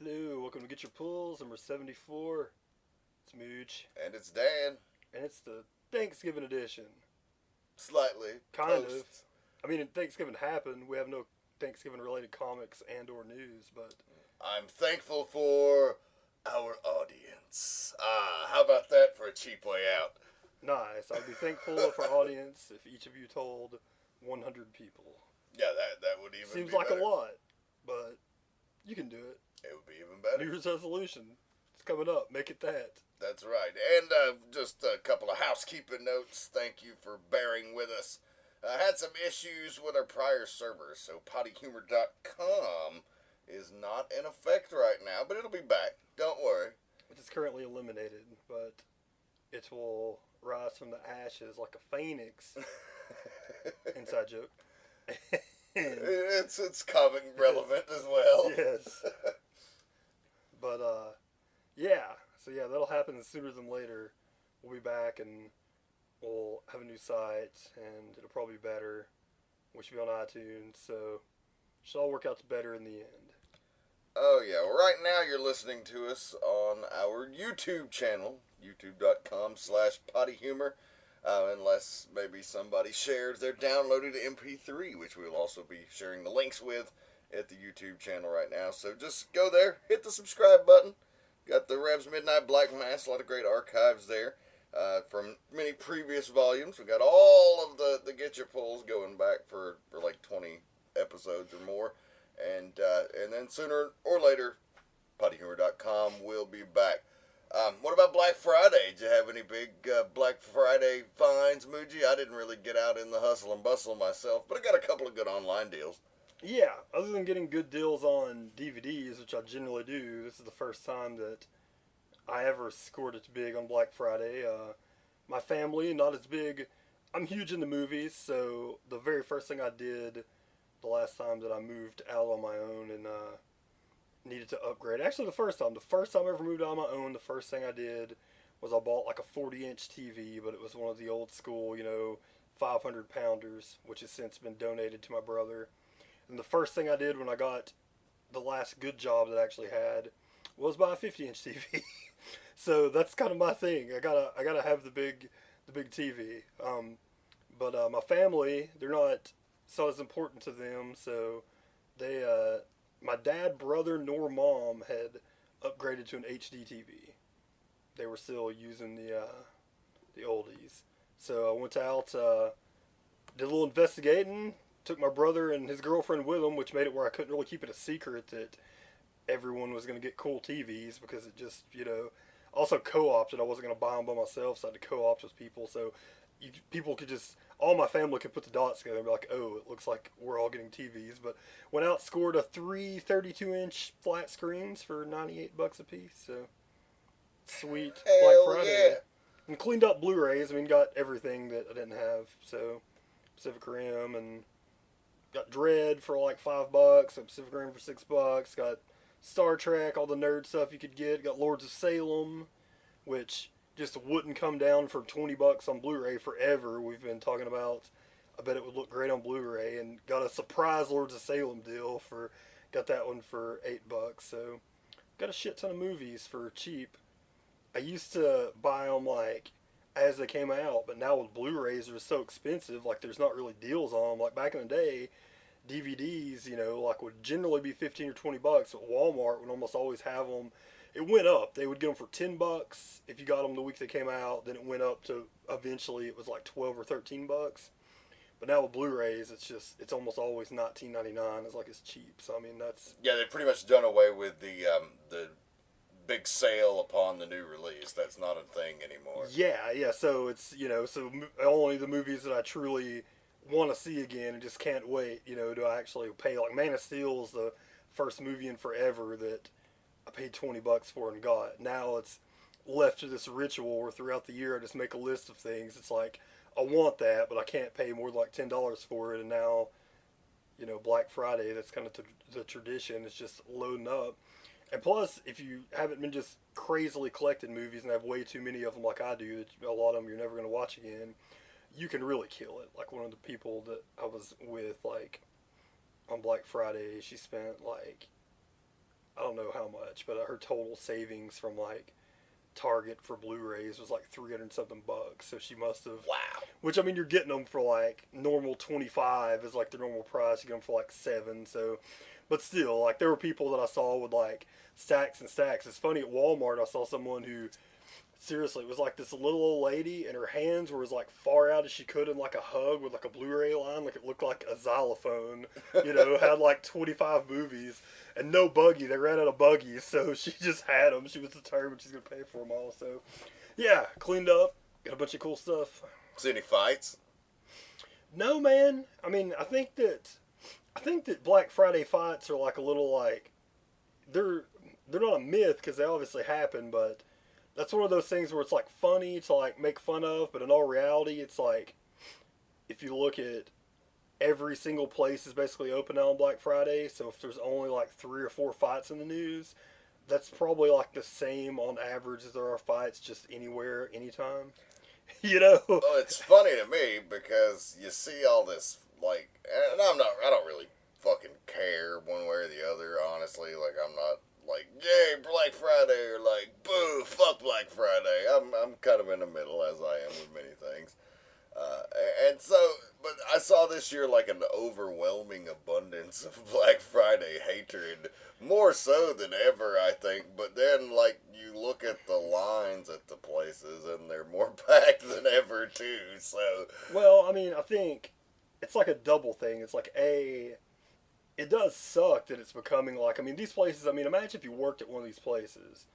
Hello, welcome to Getchyapulls, number 74. It's Muji. And it's Dan. And it's the Thanksgiving edition. Slightly. Kind post. of. I mean, Thanksgiving happened. We have no Thanksgiving-related comics and or news, but... I'm thankful for our audience. How about that for a cheap way out? Nice. I'd be thankful if our audience, if each of you told 100 people. Yeah, that would even Seems be like better. a lot, but you can do it. It would be even better. New Year's resolution. It's coming up. Make it that. That's right. And just a couple of housekeeping notes. Thank you for bearing with us. Had some issues with our prior server, so pottyhumor.com is not in effect right now, but it'll be back. Don't worry. It is currently eliminated, but it will rise from the ashes like a phoenix. Inside joke. It's comic relevant as well. Yes. But, yeah. So, yeah, that'll happen sooner than later. We'll be back and we'll have a new site and it'll probably be better. We should be on iTunes, so it should all work out better in the end. Oh, yeah. Well, right now you're listening to us on our YouTube channel, youtube.com/pottyhumor. Unless maybe somebody shares their downloaded MP3, which we'll also be sharing the links with at the YouTube channel right now. So just go there, hit the subscribe button. Got the Revs Midnight Black Mass, a lot of great archives there from many previous volumes. We got all of the Getchyapulls going back for like 20 episodes or more. And then sooner or later, pottyhumor.com will be back. What about Black Friday? Did you have any big Black Friday finds, Muji? I didn't really get out in the hustle and bustle myself, but I got a couple of good online deals. Yeah, other than getting good deals on DVDs, which I generally do, this is the first time that I ever scored it big on Black Friday. My family, not as big. I'm huge into movies, so the very first thing I did the last time that I moved out on my own and needed to upgrade. Actually, the first time I ever moved out on my own, the first thing I did was I bought like a 40-inch TV, but it was one of the old school, 500-pounders, which has since been donated to my brother. And the first thing I did when I got the last good job that I actually had was buy a 50-inch TV. So that's kind of my thing. I gotta have the big TV. But my family, it's not as important to them, so they my dad, brother, nor mom had upgraded to an HD TV. They were still using the oldies. So I went out, did a little investigating, took my brother and his girlfriend with them, which made it where I couldn't really keep it a secret that everyone was going to get cool TVs because it just, also co-opted. I wasn't going to buy them by myself, so I had to co-opt with people. So people could all my family could put the dots together and be like, oh, it looks like we're all getting TVs. But went out, scored three 32-inch flat screens for $98 a piece. So sweet Black Friday. Yeah. And cleaned up Blu-rays. I mean, got everything that I didn't have. So Pacific Rim and got Dread for like $5. And Pacific Rim for $6. Got Star Trek, all the nerd stuff you could get. Got Lords of Salem, which just wouldn't come down for $20 on Blu-ray forever. We've been talking about, I bet it would look great on Blu-ray, and got a surprise Lords of Salem deal got that one for $8. So got a shit ton of movies for cheap. I used to buy them like as they came out, but now with Blu-rays they're so expensive, like there's not really deals on them. Like back in the day, DVDs, like would generally be $15 or $20, but Walmart would almost always have them. It went up. They would get them for $10 if you got them the week they came out. Then it went up to eventually it was like $12 or $13. But now with Blu-rays, it's almost always $19.99. It's like it's cheap. So I mean They've pretty much done away with the big sale upon the new release. That's not a thing anymore. Yeah. So it's so only the movies that I truly want to see again and just can't wait. Do I actually pay? Like Man of Steel is the first movie in forever that I paid $20 for and got. Now it's left to this ritual where throughout the year I just make a list of things. It's like, I want that, but I can't pay more than like $10 for it. And now, Black Friday, that's kind of the tradition. It's just loading up. And plus, if you haven't been just crazily collecting movies and have way too many of them like I do, that a lot of them you're never going to watch again, you can really kill it. Like one of the people that I was with, like, on Black Friday, she spent like, I don't don't know how much, but her total savings from like Target for Blu-rays was like 300 something bucks. So she must have. Wow. Which, I mean, you're getting them for like normal 25 is like the normal price. You get them for like 7. So, but still, like there were people that I saw with like stacks and stacks. It's funny at Walmart. I saw someone who. Seriously, it was like this little old lady, and her hands were as like far out as she could in like a hug with like a Blu-ray line, like it looked like a xylophone. Had like 25 movies and no buggy. They ran out of buggies, so she just had them. She was determined she's gonna pay for them all. So, yeah, cleaned up, got a bunch of cool stuff. See any fights? No, man. I mean, I think that Black Friday fights are like a little like they're not a myth because they obviously happen, but. That's one of those things where it's like funny to like make fun of, but in all reality, it's like if you look at every single place is basically open now on Black Friday. So if there's only like 3 or 4 fights in the news, that's probably like the same on average as there are fights just anywhere, anytime. Well, it's funny to me because you see all this like, and I don't really fucking care one way or the other. Honestly, like I'm not. Like, yay, Black Friday, or like, boo, fuck Black Friday. I'm kind of in the middle, as I am with many things. And so, but I saw this year like an overwhelming abundance of Black Friday hatred, more so than ever, I think. But then, like, you look at the lines at the places, and they're more packed than ever, too, so. Well, I mean, I think it's like a double thing. It's like, it does suck that it's becoming like, I mean, these places, I mean, imagine if you worked at one of these places.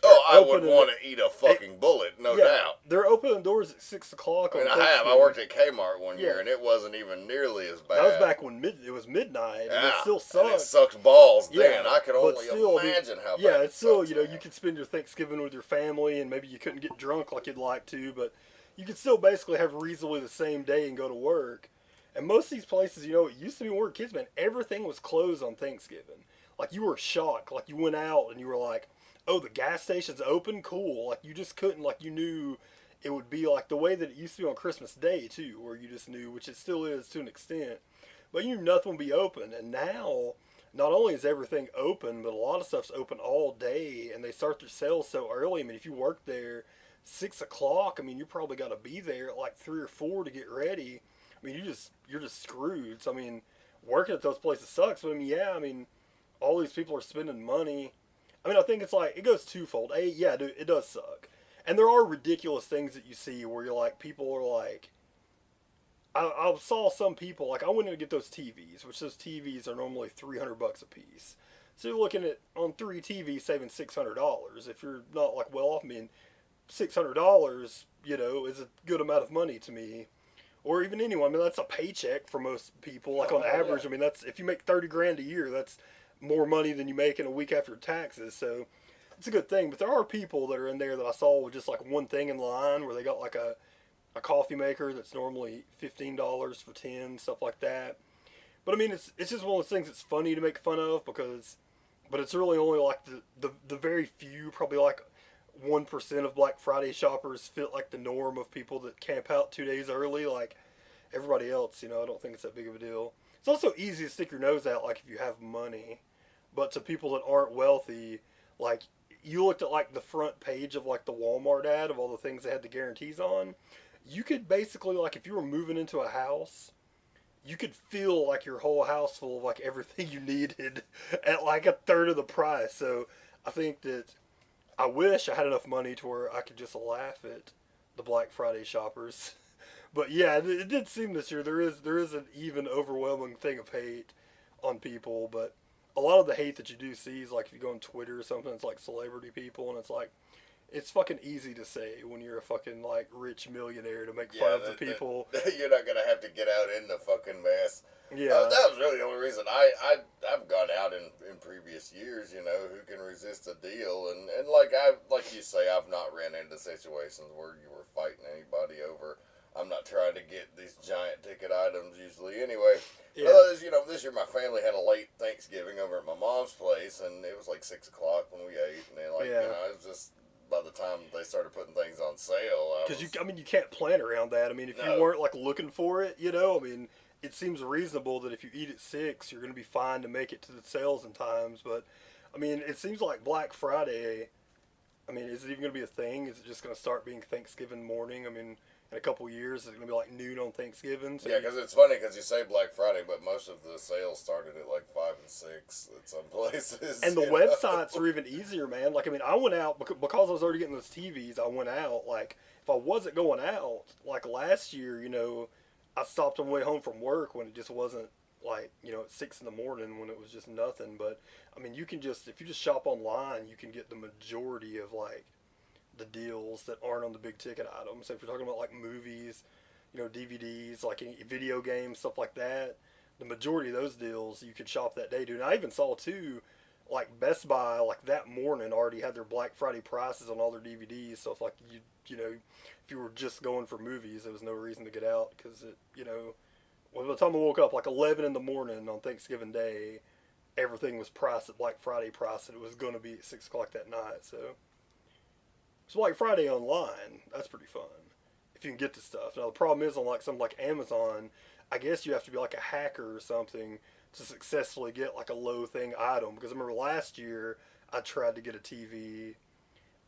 Oh, I would want to eat a fucking bullet, no doubt. They're opening doors at 6 o'clock. I mean, I worked at Kmart one year, and it wasn't even nearly as bad. That was back when it was midnight, and it still sucked. And it sucked balls then. I could only imagine how bad Yeah, it's still, you could spend your Thanksgiving with your family, and maybe you couldn't get drunk like you'd like to, but you could still basically have reasonably the same day and go to work. And most of these places, it used to be when we were kids, man, everything was closed on Thanksgiving. Like, you were shocked. Like, you went out and you were like, oh, the gas station's open? Cool. Like, you just couldn't, like, you knew it would be like the way that it used to be on Christmas Day, too, where you just knew, which it still is to an extent. But you knew nothing would be open. And now, not only is everything open, but a lot of stuff's open all day, and they start their sales so early. I mean, if you work there 6 o'clock, I mean, you probably got to be there at like 3 or 4 to get ready. I mean, you're just screwed. So, I mean, working at those places sucks. But, I mean, all these people are spending money. I mean, I think it's like, it goes twofold. Yeah, dude, it does suck. And there are ridiculous things that you see where you're like, people are like, I saw some people, like, I went in to get those TVs, which those TVs are normally $300 a piece. So you're looking at, on 3 TVs, saving $600. If you're not, like, well off, I mean, $600, is a good amount of money to me. Or even anyone. I mean, that's a paycheck for most people. Like, on average, yeah. I mean, that's, if you make $30,000 a year, that's more money than you make in a week after taxes. So it's a good thing. But there are people that are in there that I saw with just like one thing in line where they got like a coffee maker that's normally $15 for 10, stuff like that. But I mean, it's just one of those things that's funny to make fun of but it's really only like the very few, probably like 1% of Black Friday shoppers fit like the norm of people that camp out 2 days early. Like everybody else, I don't think it's that big of a deal. It's also easy to stick your nose out, like if you have money, but to people that aren't wealthy, like you looked at like the front page of like the Walmart ad of all the things they had the guarantees on, you could basically, like if you were moving into a house, you could feel like your whole house full of like everything you needed at like a third of the price. So I think that I wish I had enough money to where I could just laugh at the Black Friday shoppers. But yeah, it did seem this year there is an even overwhelming thing of hate on people. But a lot of the hate that you do see is like if you go on Twitter or something, it's like celebrity people, and it's like it's fucking easy to say when you're a fucking like rich millionaire to make fun of the people. You're not gonna have to get out in the fucking mess. Yeah, that was really the only reason I've gone out in previous years. Who can resist a deal, and like you say, I've not ran into situations where you were fighting anybody over. I'm not trying to get these giant ticket items usually anyway. Yeah. This year my family had a late Thanksgiving over at my mom's place, and it was like 6 o'clock when we ate, and then it was just by the time they started putting things on sale. Because you can't plan around that. I mean, if you weren't like looking for it, I mean, it seems reasonable that if you eat at 6, you're going to be fine to make it to the sales in times. But I mean, it seems like Black Friday. I mean, is it even going to be a thing? Is it just going to start being Thanksgiving morning? I mean, in a couple years, is it going to be like noon on Thanksgiving? So Yeah, because it's funny because you say Black Friday, but most of the sales started at like 5 and 6 at some places. and the websites are even easier, man. Like, I mean, I went out because I was already getting those TVs. I went out. Like, if I wasn't going out, like last year, I stopped on the way home from work when it just wasn't like at 6 in the morning when it was just nothing. But I mean, you can just if you just shop online, you can get the majority of like the deals that aren't on the big ticket items. So if you're talking about like movies, DVDs, like any video games, stuff like that, the majority of those deals you can shop that day, dude. And I even saw too, like Best Buy, like that morning already had their Black Friday prices on all their DVDs. So if like if you were just going for movies, there was no reason to get out because by the time I woke up, like 11 in the morning on Thanksgiving Day, everything was priced at Black Friday price, and it was going to be at 6 o'clock that night. So Black Friday online, that's pretty fun if you can get the stuff. Now the problem is on like something like Amazon, I guess you have to be like a hacker or something to successfully get like a low thing item. Because I remember last year I tried to get a TV,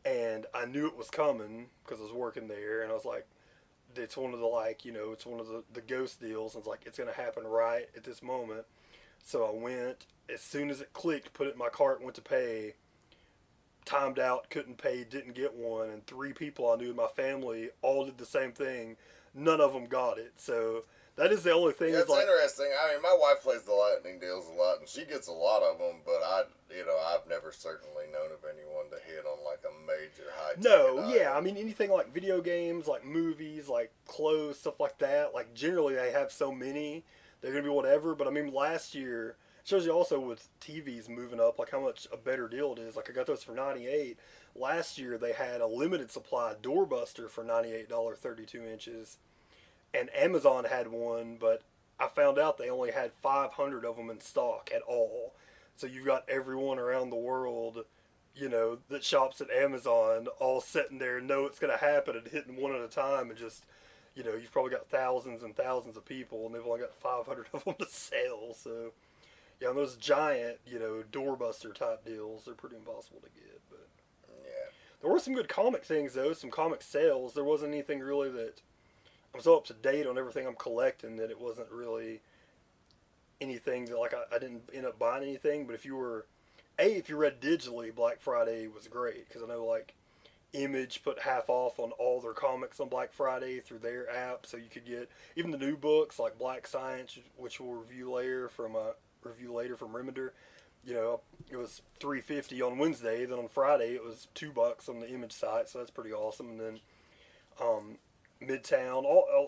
and I knew it was coming because I was working there, and I was like, it's one of the it's one of the ghost deals, and it's like it's gonna happen right at this moment. So I went as soon as it clicked, put it in my cart, went to pay. Timed out, couldn't pay, didn't get one, and 3 people I knew in my family all did the same thing. None of them got it. So that is the only thing. Yeah, it's interesting. I mean, my wife plays the lightning deals a lot, and she gets a lot of them. But I've never certainly known of anyone to hit on like a major high. No, yeah, I mean anything like video games, like movies, like clothes, stuff like that. Like generally they have so many, they're gonna be whatever. But I mean last year. Shows you also with TVs moving up, like how much a better deal it is. Like I got those for $98. Last year they had a limited supply doorbuster for $98, 32 inches, and Amazon had one, but I found out they only had 500 of them in stock at all. So you've got everyone around the world, that shops at Amazon, all sitting there, know it's going to happen and hitting one at a time, and just, you've probably got thousands and thousands of people, and they've only got 500 of them to sell. So. Yeah, and those giant, doorbuster type deals, they're pretty impossible to get. But yeah, there were some good comic things though, some comic sales. There wasn't anything really that I'm so up to date on everything I'm collecting that it wasn't really anything that like I didn't end up buying anything. But if you read digitally, Black Friday was great because I know like Image put half off on all their comics on Black Friday through their app, so you could get even the new books like Black Science, which we'll review later from Remender. It was $3.50 on Wednesday. Then on Friday it was $2 on the Image site, so that's pretty awesome. And then Midtown,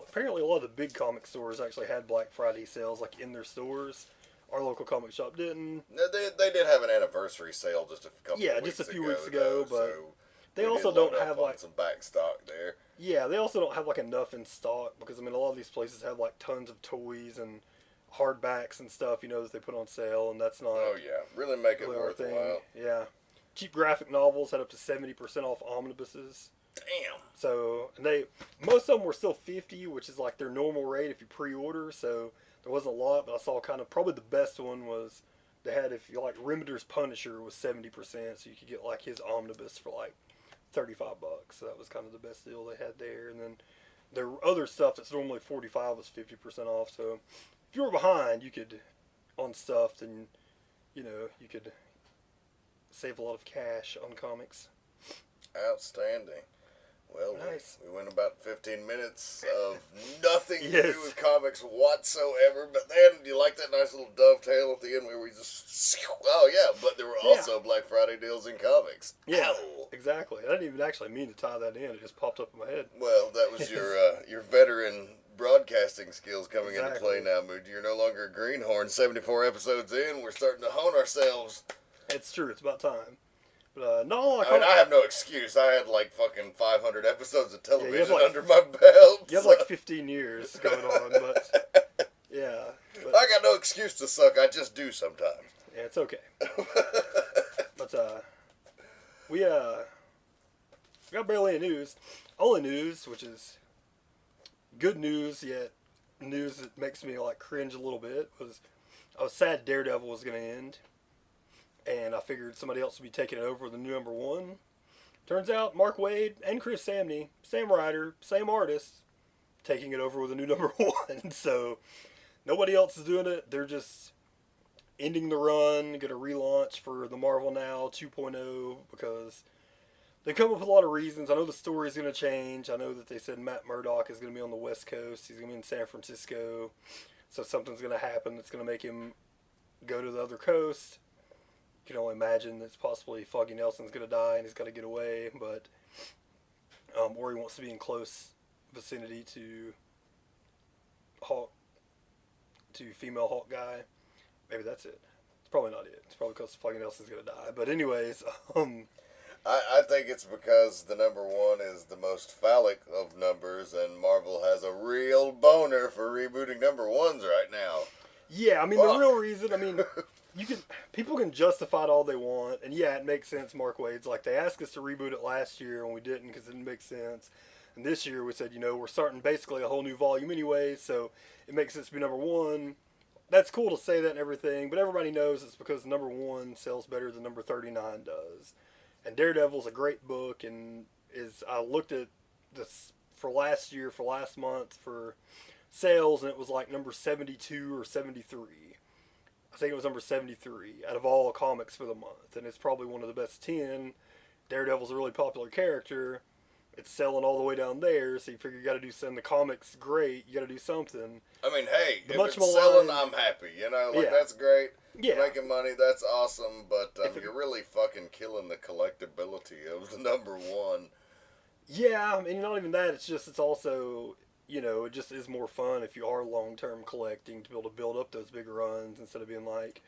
apparently a lot of the big comic stores actually had Black Friday sales like in their stores. Our local comic shop didn't. They did have an anniversary sale just a few weeks ago, but so they also don't have like some back stock there. Yeah, they also don't have like enough in stock because I mean a lot of these places have like tons of toys and hardbacks and stuff, that they put on sale, and that's not. Oh yeah, really make it really worthwhile. Yeah, cheap graphic novels had up to 70% off omnibuses. Damn. So, and most of them were still $50, which is like their normal rate if you pre-order. So there wasn't a lot, but I saw probably the best one was they had, if you like, Remender's Punisher was 70%, so you could get like his omnibus for like $35. So that was kind of the best deal they had there. And then their other stuff that's normally $45 was 50% off. So if you were behind, you could on stuff, then you could save a lot of cash on comics. Outstanding. Well, nice. we went about 15 minutes of nothing to Yes. do with comics whatsoever, but then you like that nice little dovetail at the end where we just, oh yeah, but there were also Black Friday deals in comics. Yeah, Ow. exactly. I didn't even actually mean to tie that in. It just popped up in my head. Well, that was your veteran broadcasting skills coming into Exactly. play now, Moody. You're no longer a greenhorn. 74 episodes in, we're starting to hone ourselves. It's true. It's about time. But no, like I have no excuse. I had like fucking 500 episodes of television like- under my belt. you have like 15 years going on, but yeah. But, I got no excuse to suck. I just do sometimes. yeah, it's okay. But we got barely any news. Only news, which is good news, yet news that makes me like cringe a little bit, was I was sad Daredevil was going to end. and I figured somebody else would be taking it over with the new number one. Turns out Mark Waid and Chris Samney, same writer, same artist, taking it over with a new number one. So nobody else is doing it. They're just ending the run, going to relaunch for the Marvel Now 2.0 because they come up with a lot of reasons. I know the story is going to change. I know that they said Matt Murdock is going to be on the West Coast. He's going to be in San Francisco. So something's going to happen that's going to make him go to the other coast. You can only imagine that possibly Foggy Nelson's going to die and he's got to get away. But or he wants to be in close vicinity to Hawk, to female Hawk guy. Maybe that's it. It's probably not it. It's probably because Foggy Nelson's going to die. But anyways, I think it's because the number one is the most phallic of numbers, and Marvel has a real boner for rebooting number ones right now. Yeah, I mean, the real reason, I mean, people can justify it all they want, and yeah, it makes sense, Mark Waid's like, they asked us to reboot it last year, and we didn't because it didn't make sense. And this year we said, we're starting basically a whole new volume anyway, so it makes sense to be number one. That's cool to say that and everything, but everybody knows it's because number one sells better than number 39 does. And Daredevil's a great book, and I looked at this for last month for sales, and it was like number 72 or 73. I think it was number 73 out of all comics for the month, and it's probably one of the best 10. Daredevil's a really popular character. It's selling all the way down there, so you figure you got to do something. The comic's great. You got to do something. I mean, hey, if it's selling, I'm happy. That's great. Yeah. Making money, that's awesome, but you're really fucking killing the collectability of the number one. Yeah, I mean, not even that. It's also, it just is more fun if you are long-term collecting to be able to build up those big runs instead of being like,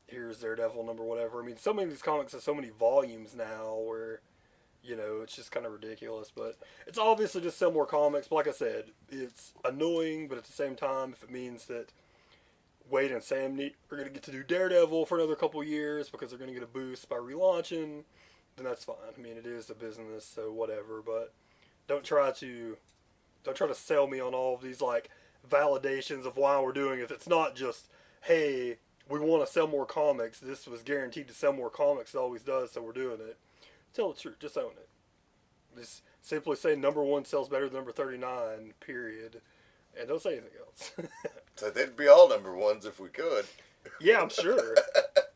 here's Daredevil number whatever. I mean, so many of these comics have so many volumes now where, it's just kind of ridiculous. But it's obviously just sell more comics. But like I said, it's annoying, but at the same time, if it means that Waid and Sam are going to get to do Daredevil for another couple years because they're going to get a boost by relaunching, then that's fine. I mean, it is a business, so whatever. But don't try to sell me on all of these like validations of why we're doing it. It's not just, hey, we want to sell more comics. This was guaranteed to sell more comics. It always does, so we're doing it. Tell the truth. Just own it. Just simply say number one sells better than number 39, period. And don't say anything else. So they'd be all number ones if we could. Yeah, I'm sure.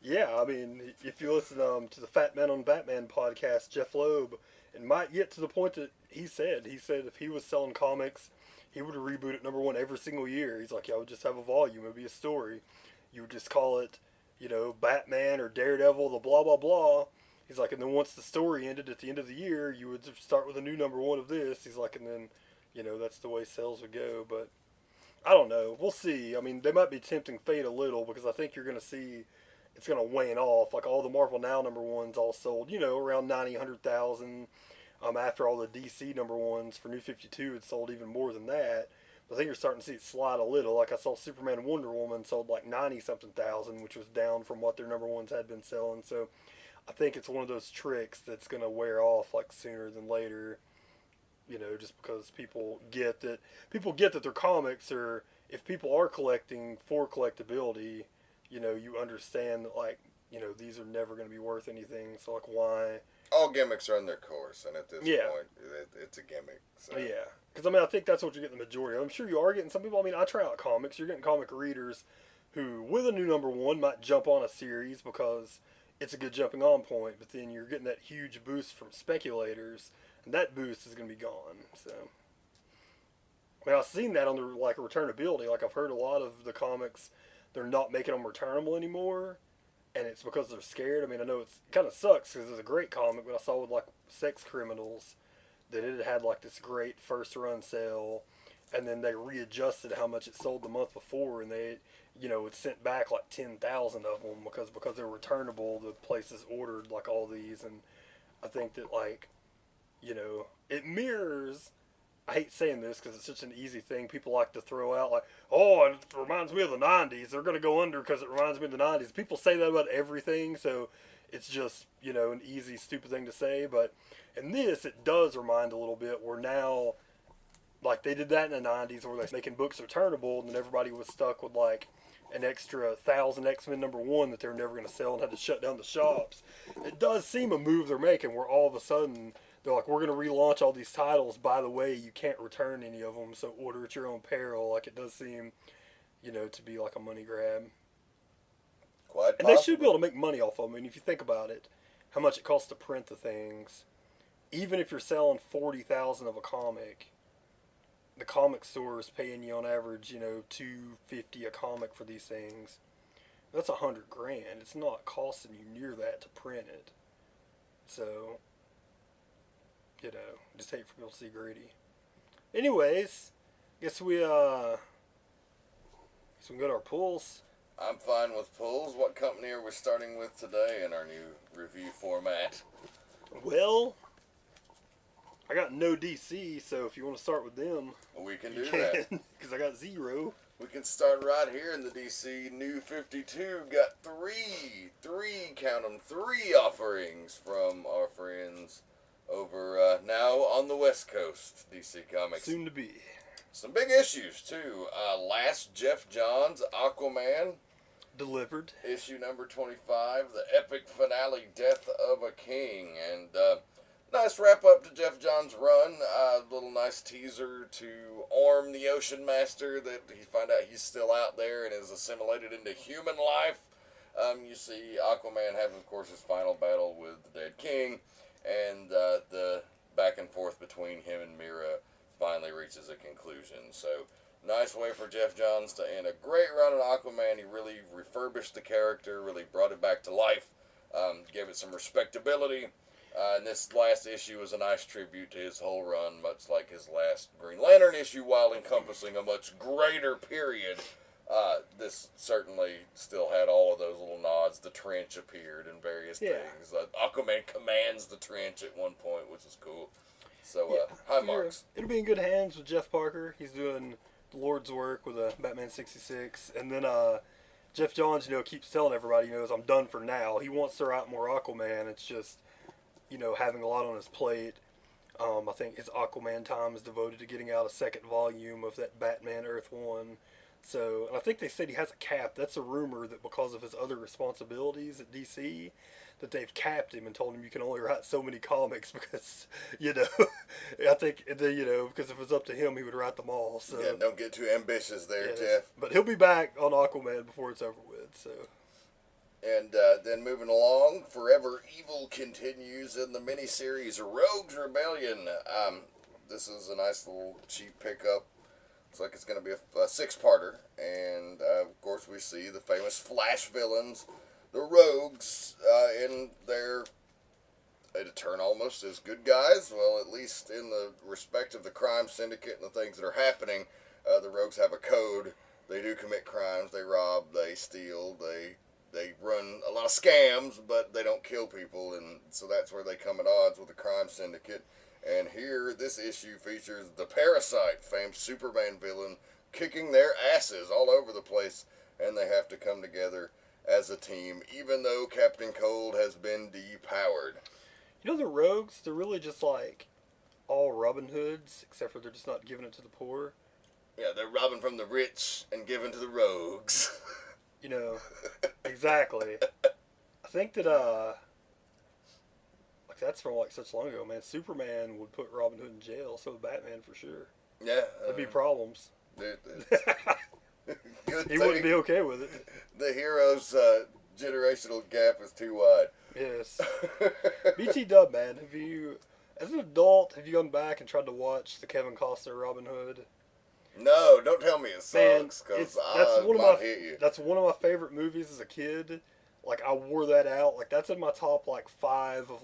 Yeah, I mean, if you listen to the Fat Man on Batman podcast, Jeff Loeb, it might get to the point that he said if he was selling comics, he would reboot it number one every single year. He's like, I would just have a volume. It would be a story. You would just call it, Batman or Daredevil, the blah, blah, blah. He's like, and then once the story ended at the end of the year, you would start with a new number one of this. He's like, and then, that's the way sales would go. But I don't know. We'll see. I mean, they might be tempting fate a little because I think you're going to see it's going to wane off. Like all the Marvel Now number ones all sold, around 90, 100,000. After all the DC number ones for New 52, it sold even more than that. But I think you're starting to see it slide a little. Like I saw Superman and Wonder Woman sold like 90-something thousand, which was down from what their number ones had been selling. So I think it's one of those tricks that's going to wear off like sooner than later. Just because people get that their comics are, if people are collecting for collectability, you understand that like, these are never going to be worth anything. So like why? All gimmicks run their course, and at this point, it's a gimmick. So. Yeah, because I mean, I think that's what you're getting the majority of. I'm sure you are getting some people. I mean, I try out comics. You're getting comic readers who, with a new number one, might jump on a series because it's a good jumping on point. But then you're getting that huge boost from speculators, and that boost is going to be gone. So, I mean, I've seen that on the like returnability. Like I've heard a lot of the comics, they're not making them returnable anymore. And it's because they're scared. I mean, I know it kind of sucks because it's a great comic, but I saw with like Sex Criminals that it had like this great first run sale, and then they readjusted how much it sold the month before, and they, it sent back like 10,000 of them because they're returnable. The places ordered like all these, and I think that like, it mirrors. I hate saying this because it's such an easy thing people like to throw out, like, oh, it reminds me of the 90s. They're going to go under because it reminds me of the 90s. People say that about everything, so it's just, an easy, stupid thing to say. But in this, it does remind a little bit where now, like, they did that in the 90s where they're making books returnable, and then everybody was stuck with, like, an extra 1,000 X-Men #1 that they're never going to sell and had to shut down the shops. It does seem a move they're making where all of a sudden they're like, we're going to relaunch all these titles. By the way, you can't return any of them, so order at your own peril. Like, it does seem, to be like a money grab. Quite And possibly. they should be able to make money off of them. I mean, if you think about it, how much it costs to print the things, even if you're selling 40,000 of a comic, the comic store is paying you on average, $250 a comic for these things. That's $100,000. It's not costing you near that to print it. So, just hate for people to see greedy. Anyways, guess we can go to our pulls. I'm fine with pulls. What company are we starting with today in our new review format? Well, I got no DC, so if you want to start with them, We can do that. Because I got 0. We can start right here in the DC New 52. Got count them, 3 offerings from our friends over now on the West Coast, DC Comics. Soon to be. Some big issues, too. Last Jeff Johns, Aquaman. Delivered. Issue number 25, the epic finale, Death of a King. And nice wrap up to Jeff Johns' run. A little nice teaser to Orm, the Ocean Master, that he find out he's still out there and is assimilated into human life. You see Aquaman having, of course, his final battle with the Dead King, and the back and forth between him and Mira finally reaches a conclusion. So, nice way for Jeff Johns to end a great run on Aquaman. He really refurbished the character, really brought it back to life, gave it some respectability. And this last issue was a nice tribute to his whole run, much like his last Green Lantern issue, while encompassing a much greater period. This certainly still had all of those little nods. The trench appeared and various things. Aquaman commands the trench at one point, which is cool. So, high marks. It'll be in good hands with Jeff Parker. He's doing the Lord's work with Batman 66. And then Jeff Johns, keeps telling everybody, I'm done for now. He wants to write more Aquaman. It's just, having a lot on his plate. I think his Aquaman time is devoted to getting out a second volume of that Batman Earth 1. So, and I think they said he has a cap. That's a rumor that because of his other responsibilities at DC, that they've capped him and told him you can only write so many comics because, I think, because if it was up to him, he would write them all. So Yeah, don't get too ambitious there, Jeff. But he'll be back on Aquaman before it's over with, so. And then moving along, Forever Evil continues in the miniseries Rogues Rebellion. This is a nice little cheap pickup. Looks like it's going to be a 6-parter. And, of course, we see the famous Flash villains, the Rogues, in their... They turn almost as good guys. Well, at least in the respect of the crime syndicate and the things that are happening, the Rogues have a code. They do commit crimes. They rob, they steal, they run a lot of scams, but they don't kill people, and so that's where they come at odds with the crime syndicate. And here, this issue features the Parasite, famed Superman villain, kicking their asses all over the place, and they have to come together as a team, even though Captain Cold has been depowered. The Rogues, they're really just like all Robin Hoods, except for they're just not giving it to the poor. Yeah, they're robbing from the rich and giving to the rogues. Exactly. I think that, that's from, such long ago, man. Superman would put Robin Hood in jail, so would Batman for sure. Yeah. There'd be problems. Good He wouldn't be okay with it. The hero's generational gap is too wide. Yes. BT Dub, man, as an adult, have you gone back and tried to watch the Kevin Costner Robin Hood? No, don't tell me it sucks, because I might hit you. That's one of my favorite movies as a kid. I wore that out. That's in my top, 5 of,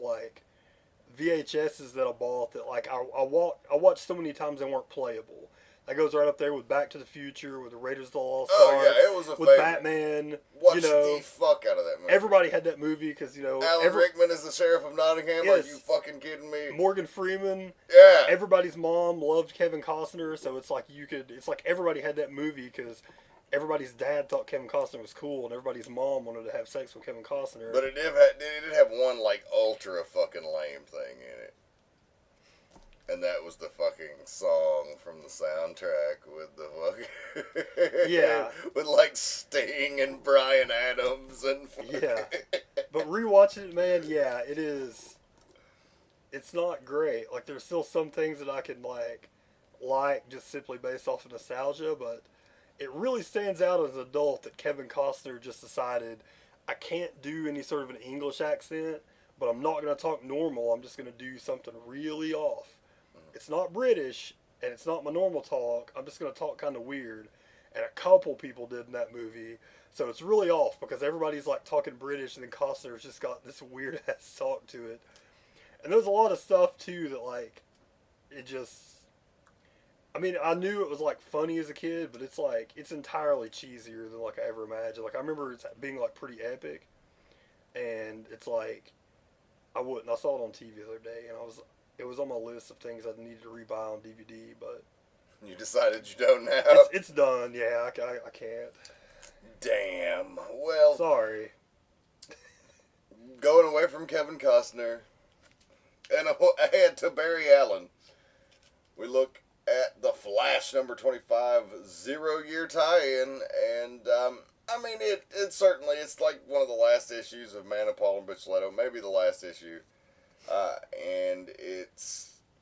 VHSs that I bought that, I watched so many times they weren't playable. That goes right up there with Back to the Future, with the Raiders of the Lost Ark. Oh, yeah, it was a with favorite. Batman. Watched the fuck out of that movie. Everybody had that movie because, Alan Rickman is the Sheriff of Nottingham? Yes. Are you fucking kidding me? Morgan Freeman. Yeah. Everybody's mom loved Kevin Costner, so it's like everybody had that movie because everybody's dad thought Kevin Costner was cool, and everybody's mom wanted to have sex with Kevin Costner. But it did have one, ultra fucking lame thing in it. And that was the fucking song from the soundtrack with the fucking... Yeah. with, like, Sting and Bryan Adams and... Yeah. But rewatching it, man, yeah, it is... It's not great. Like, there's still some things that I can, like just simply based off of nostalgia, but it really stands out as an adult that Kevin Costner just decided, I can't do any sort of an English accent, but I'm not going to talk normal. I'm just going to do something really off. It's not British, and it's not my normal talk. I'm just going to talk kind of weird. And a couple people did in that movie. So it's really off because everybody's like talking British, and then Costner's just got this weird ass talk to it. And there's a lot of stuff too that like, it just, I mean, I knew it was like funny as a kid, but it's like, it's entirely cheesier than like I ever imagined. Like I remember it being like pretty epic, and it's like, I saw it on TV the other day, and it was on my list of things I needed to rebuy on DVD, but You decided you don't now? it's done. Yeah, I can't. Damn. Well, Sorry. going away from Kevin Costner and ahead to Barry Allen, we look at the Flash number 25 0-year tie-in, and I mean it certainly, it's like one of the last issues of Man of Paul and Bichletto, maybe the last issue, and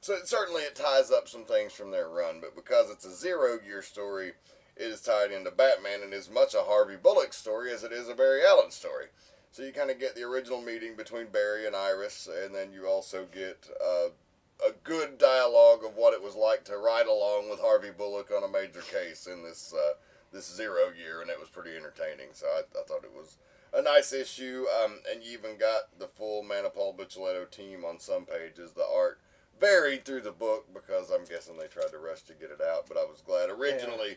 certainly it ties up some things from their run, but because it's a 0-year story, it is tied into Batman and is much a Harvey Bullock story as it is a Barry Allen story. So you kind of get the original meeting between Barry and Iris, and then you also get a good dialogue of what it was like to ride along with Harvey Bullock on a major case in this 0-year, and it was pretty entertaining. So I thought it was a nice issue, and you even got the full Man of Paul Bichletto team on some pages. The art varied through the book because I'm guessing they tried to rush to get it out, but I was glad. Originally,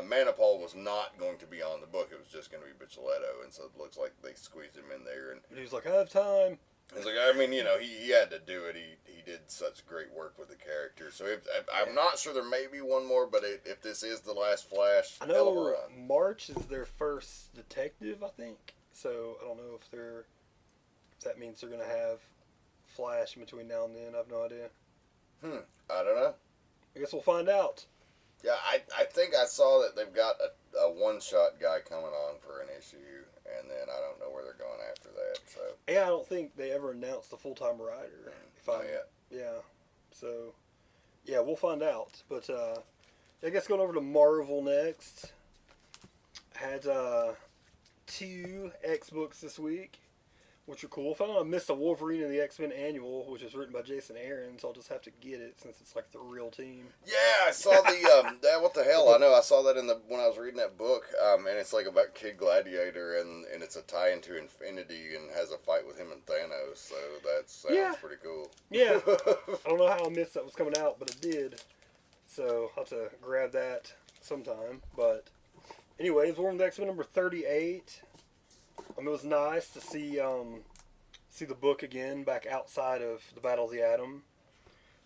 Man of Paul was not going to be on the book. It was just going to be Bichletto, and so it looks like they squeezed him in there. And he was like, I have time. He's like, I mean, you know, he had to do it. He did such great work with the character. So I'm not sure, there may be one more, but if this is the last Flash, I know March is their first detective, I think. So I don't know if that means they're going to have Flash in between now and then. I have no idea. I don't know. I guess we'll find out. Yeah, I think I saw that they've got a one-shot guy coming on for an issue, and then I don't know where they're going after that. So yeah, I don't think they ever announced the full-time writer. Not yet. Yeah. So, yeah, we'll find out. But I guess going over to Marvel next. Had 2 X books this week, which are cool. Found out I missed a Wolverine and the X-Men annual, which is written by Jason Aaron, so I'll just have to get it since it's like the real team. Yeah, I saw the what the hell? I know I saw that when I was reading that book, and it's like about Kid Gladiator, and it's a tie into Infinity and has a fight with him and Thanos. So that sounds pretty cool. Yeah, I don't know how I missed that was coming out, but it did. So I'll have to grab that sometime. But anyways, we're on the X-Men number 38. It was nice to see the book again, back outside of the Battle of the Atom.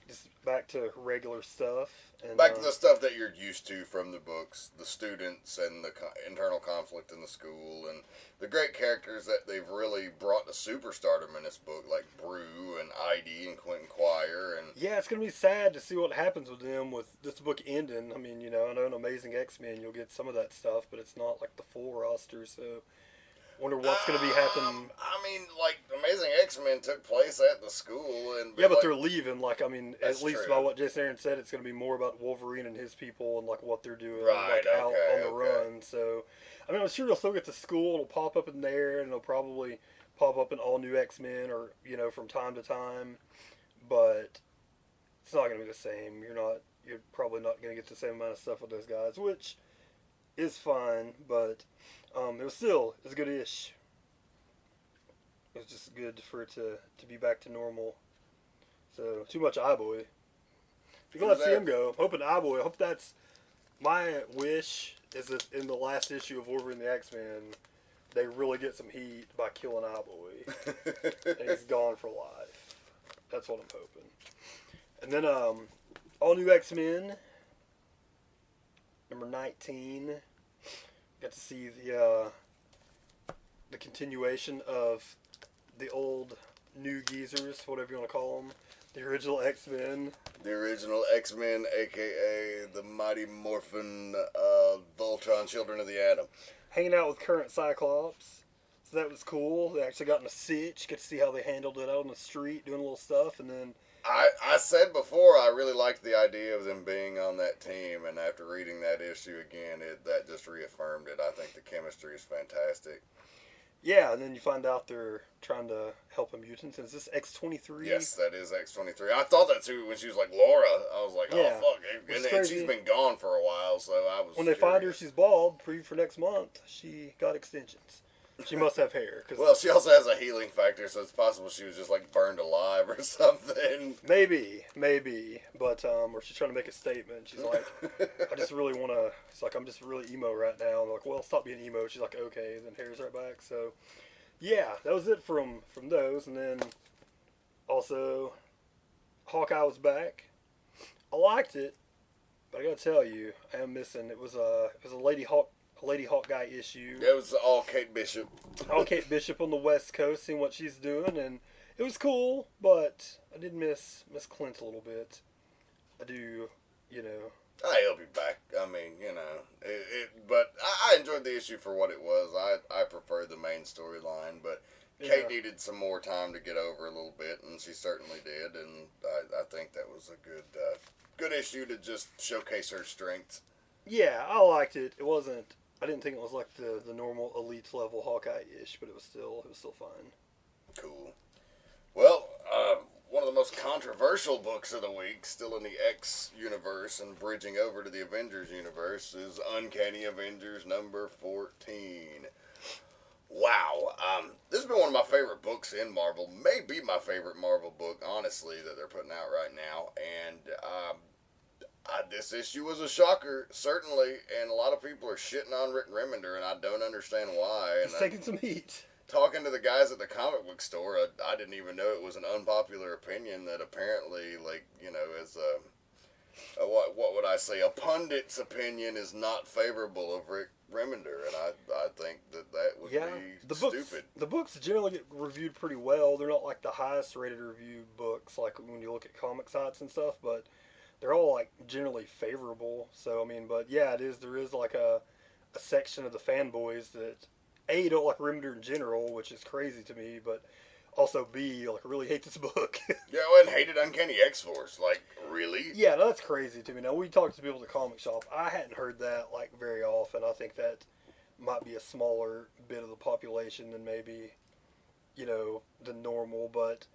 Just back to regular stuff. And, back to the stuff that you're used to from the books, the students and the internal conflict in the school, and the great characters that they've really brought to superstardom in this book, like Brew and Idy and Quentin Quire. And yeah, it's going to be sad to see what happens with them with this book ending. I mean, you know, I know in Amazing X-Men you'll get some of that stuff, but it's not like the full roster, so wonder what's going to be happening. I mean, like, Amazing X-Men took place at the school. But they're leaving. Like, I mean, at least true. by what Jason Aaron said, it's going to be more about Wolverine and his people and, like, what they're doing out on the run. So, I mean, I'm sure they'll still get to school. It'll pop up in there, and it'll probably pop up in all new X-Men or, you know, from time to time. But it's not going to be the same. You're probably not going to get the same amount of stuff with those guys, which is fine, but it was good-ish. It was just good for it to be back to normal. So, too much Eye-Boy. You're going to see him go. I'm hoping Eye-Boy, I hope that's my wish, is that in the last issue of Wolverine and the X-Men, they really get some heat by killing Eye-Boy. And he's gone for life. That's what I'm hoping. And then, all new X-Men, number 19. Got to see the continuation of the old new geezers, whatever you want to call them. The original X-Men. The original X-Men, a.k.a. the Mighty Morphin Voltron Children of the Atom. Hanging out with current Cyclops. So that was cool. They actually got in a sitch. Get to see how they handled it out on the street, doing a little stuff, and then... I said before I really liked the idea of them being on that team, and after reading that issue again, that just reaffirmed it. I think the chemistry is fantastic. Yeah, and then you find out they're trying to help a mutant. Is this X-23? Yes, that is X-23. I thought that too when she was like Laura. I was like, oh fuck, and she's been gone for a while, so I was. When they find her, she's bald. Preview for next month. She got extensions. She must have hair. Well, she also has a healing factor, so it's possible she was just like burned alive or something. Maybe, but or she's trying to make a statement. She's like, I just really want to. It's like I'm just really emo right now. I'm like, well, stop being emo. She's like, okay. Then hair's right back. So, yeah, that was it from those, and then also Hawkeye was back. I liked it, but I gotta tell you, I am missing. It was a Lady Hawkeye issue. It was all Kate Bishop. All Kate Bishop on the West Coast, seeing what she's doing, and it was cool. But I did miss Clint a little bit. I do, He'll be back. I mean, but I enjoyed the issue for what it was. I preferred the main storyline, but Kate needed some more time to get over a little bit, and she certainly did. And I think that was a good issue to just showcase her strengths. Yeah, I liked it. It wasn't. I didn't think it was like the normal elite level Hawkeye-ish, but it was still fine. Cool. Well, one of the most controversial books of the week, still in the X universe and bridging over to the Avengers universe, is Uncanny Avengers number 14. Wow. This has been one of my favorite books in Marvel. Maybe my favorite Marvel book, honestly, that they're putting out right now. And this issue was a shocker, certainly, and a lot of people are shitting on Rick Remender, and I don't understand why. He's taking some heat. Talking to the guys at the comic book store, I didn't even know it was an unpopular opinion that apparently, as what would I say, a pundit's opinion is not favorable of Rick Remender, and I think that would be stupid. The books generally get reviewed pretty well. They're not like the highest rated reviewed books, like when you look at comic sites and stuff, but they're all like generally favorable. So I mean, but yeah, there is like a section of the fanboys that A, don't like Remender in general, which is crazy to me, but also B, like really hate this book. Yeah, and hated Uncanny X-Force. Like, really? Yeah, that's crazy to me. Now, we talked to people at the comic shop. I hadn't heard that like very often. I think that might be a smaller bit of the population than maybe, than normal, but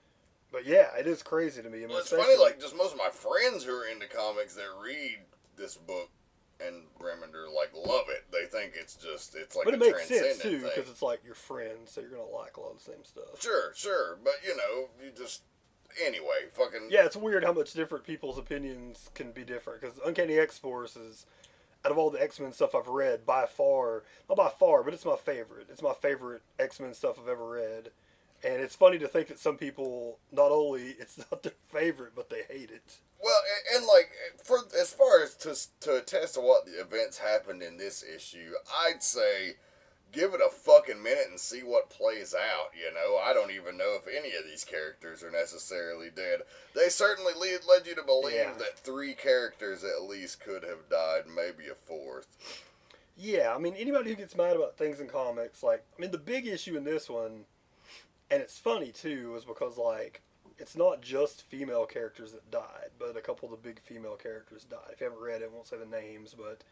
yeah, it is crazy to me. I mean, it's funny, like, just most of my friends who are into comics that read this book and Remender, like, love it. They think it's like but a it makes transcendent sense, too, thing. because it's like your friend, so you're going to like a lot of the same stuff. Sure. But, you just... Anyway, fucking... Yeah, it's weird how much different people's opinions can be different, because Uncanny X-Force is, out of all the X-Men stuff I've read, not by far, but it's my favorite. It's my favorite X-Men stuff I've ever read. And it's funny to think that some people, not only it's not their favorite, but they hate it. Well, and like, as far as to attest to what the events happened in this issue, I'd say give it a fucking minute and see what plays out, I don't even know if any of these characters are necessarily dead. They certainly led you to believe that 3 characters at least could have died, maybe a 4th. Yeah, I mean, anybody who gets mad about things in comics, the big issue in this one, and it's funny, too, is because, it's not just female characters that died, but a couple of the big female characters died. If you haven't read it, I won't say the names, but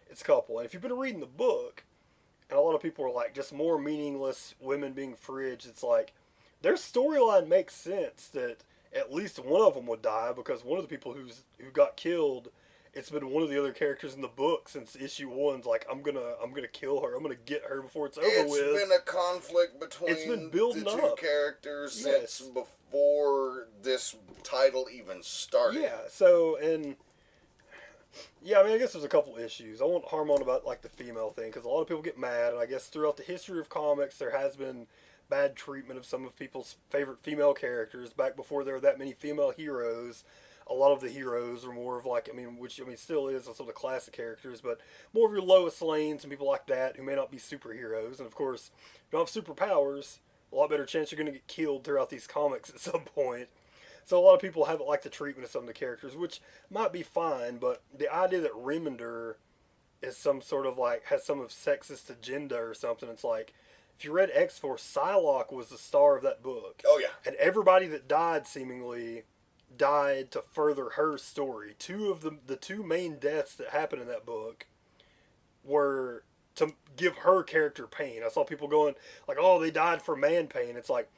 it's a couple. And if you've been reading the book, and a lot of people are like, just more meaningless women being fridged, it's like, their storyline makes sense that at least one of them would die, because one of the people who got killed, it's been one of the other characters in the book since issue 1's like, I'm gonna kill her. I'm gonna get her before it's over with. It's been a conflict between the 2 characters since before this title even started. Yeah, so, and... Yeah, I guess there's a couple issues. I won't harm on about, the female thing, because a lot of people get mad, and I guess throughout the history of comics, there has been bad treatment of some of people's favorite female characters. Back before there were that many female heroes, a lot of the heroes are more of which still is some of the classic characters, but more of your Lois Lanes and people like that who may not be superheroes. And of course, if you don't have superpowers, a lot better chance you're going to get killed throughout these comics at some point. So a lot of people haven't liked the treatment of some of the characters, which might be fine, but the idea that Remender is some sort of like has some of sexist agenda or something, it's like if you read X Force, Psylocke was the star of that book. Oh yeah. And everybody that died seemingly died to further her story. Two of the two main deaths that happened in that book were to give her character pain. I saw people going like, "Oh, they died for man pain." It's like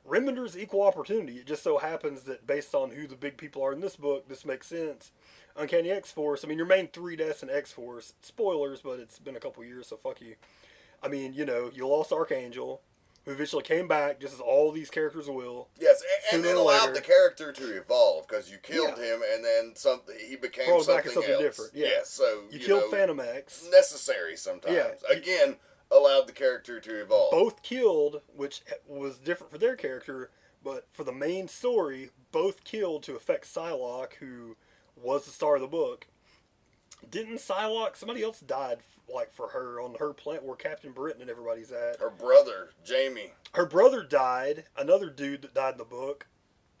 Remender's equal opportunity. It just so happens that based on who the big people are in this book, this makes sense. Uncanny X Force. I mean, your main three deaths in X Force. Spoilers, but it's been a couple years, so fuck you. I mean, you know, you lost Archangel, who eventually came back, just as all these characters will. Yes, and Sooner it or allowed later. the character to evolve because you killed him, and then he became Brought something, back as something else. different. Yeah. Yes, so You killed know, Phantom X. necessary sometimes. Yeah. Again, allowed the character to evolve. Both killed, which was different for their character, but for the main story, both killed to affect Psylocke, who was the star of the book. Didn't Psylocke, somebody else died like for her on her planet where Captain Britain and everybody's at. Her brother, Jamie. Her brother died, another dude that died in the book,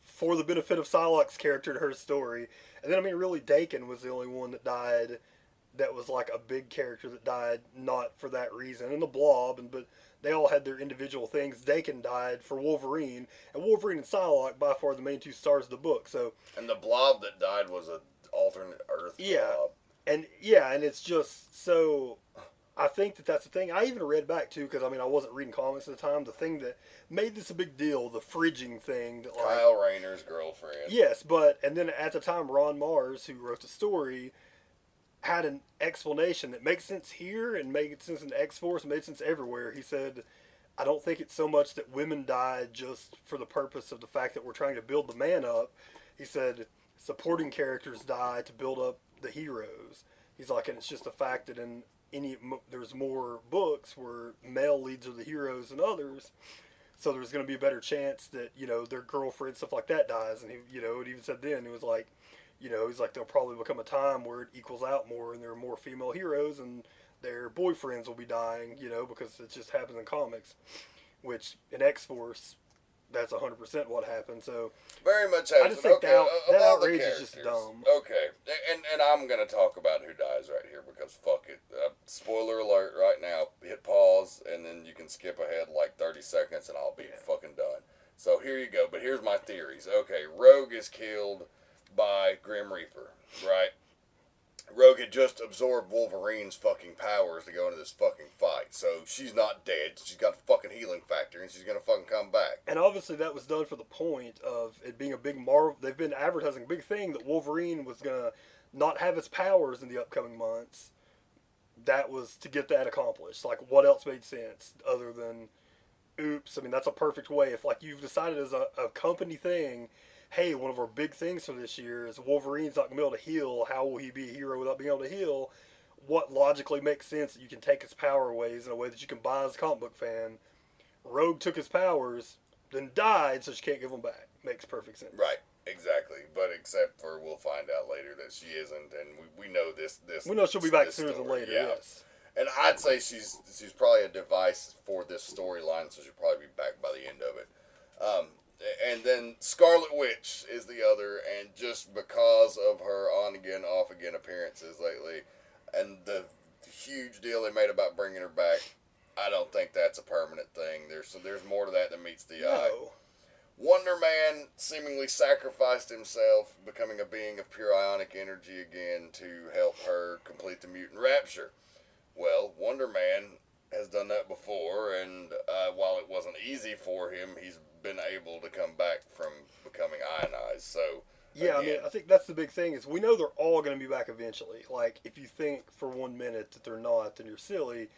for the benefit of Psylocke's character to her story. And then, I mean, really, Dakin was the only one that died that was like a big character that died not for that reason. And the Blob, but they all had their individual things. Dakin died for Wolverine, and Wolverine and Psylocke by far the main two stars of the book. So, And the Blob that died was an alternate Earth Blob. and it's just so. I think that that's the thing. I even read back too because I mean I wasn't reading comics at the time. The thing that made this a big deal, the fridging thing. That, like, Kyle Rayner's girlfriend. yes, but and then at the time, Ron Mars, who wrote the story, had an explanation that makes sense here and made sense in X Force and made sense everywhere. He said, "I don't think it's so much that women died just for the purpose of the fact that we're trying to build the man up." He said, "Supporting characters die to build up the heroes." He's like, and it's just the fact that in there's more books where male leads are the heroes than others, so there's going to be a better chance that, you know, their girlfriend, stuff like that, dies. And he, you know, it even said then, it was like, you know, he's like, there'll probably become a time where it equals out more and there are more female heroes and their boyfriends will be dying, you know, because it just happens in comics, which in X-Force, that's 100% what happened. So Very much I happens. just think Okay, that of all the outrage is just characters. dumb. Okay, and I'm going to talk about who dies right here because fuck it. Spoiler alert right now. Hit pause and then you can skip ahead like 30 seconds and I'll be fucking done. So here you go. But here's my theories. Okay, Rogue is killed by Grim Reaper, right? Rogue had just absorbed Wolverine's fucking powers to go into this fucking fight. So she's not dead. She's got a fucking healing factor and she's going to fucking come back. And obviously that was done for the point of it being a big Marvel. They've been advertising a big thing that Wolverine was going to not have his powers in the upcoming months. That was to get that accomplished. Like, what else made sense other than, oops, I mean, that's a perfect way. If, like, you've decided as a company thing, hey, one of our big things for this year is Wolverine's not going to be able to heal. How will he be a hero without being able to heal? What logically makes sense that you can take his power ways in a way that you can buy as a comic book fan? Rogue took his powers, then died, so she can't give them back. Makes perfect sense. Right, exactly. But except for we'll find out later that she isn't, and we know this. We know she'll be back this sooner than story, later, yeah. yes. And I'd say she's probably a device for this storyline, so she'll probably be back by the end of it. And then Scarlet Witch is the other, and just because of her on-again, off-again appearances lately, and the huge deal they made about bringing her back, I don't think that's a permanent thing. There's more to that than meets the eye. No. Wonder Man seemingly sacrificed himself, becoming a being of pure ionic energy again to help her complete the mutant rapture. Well, Wonder Man has done that before, and while it wasn't easy for him, he's been able to come back from becoming ionized. So yeah, again, I mean, I think that's the big thing is we know they're all going to be back eventually. Like, if you think for 1 minute that they're not, then you're silly.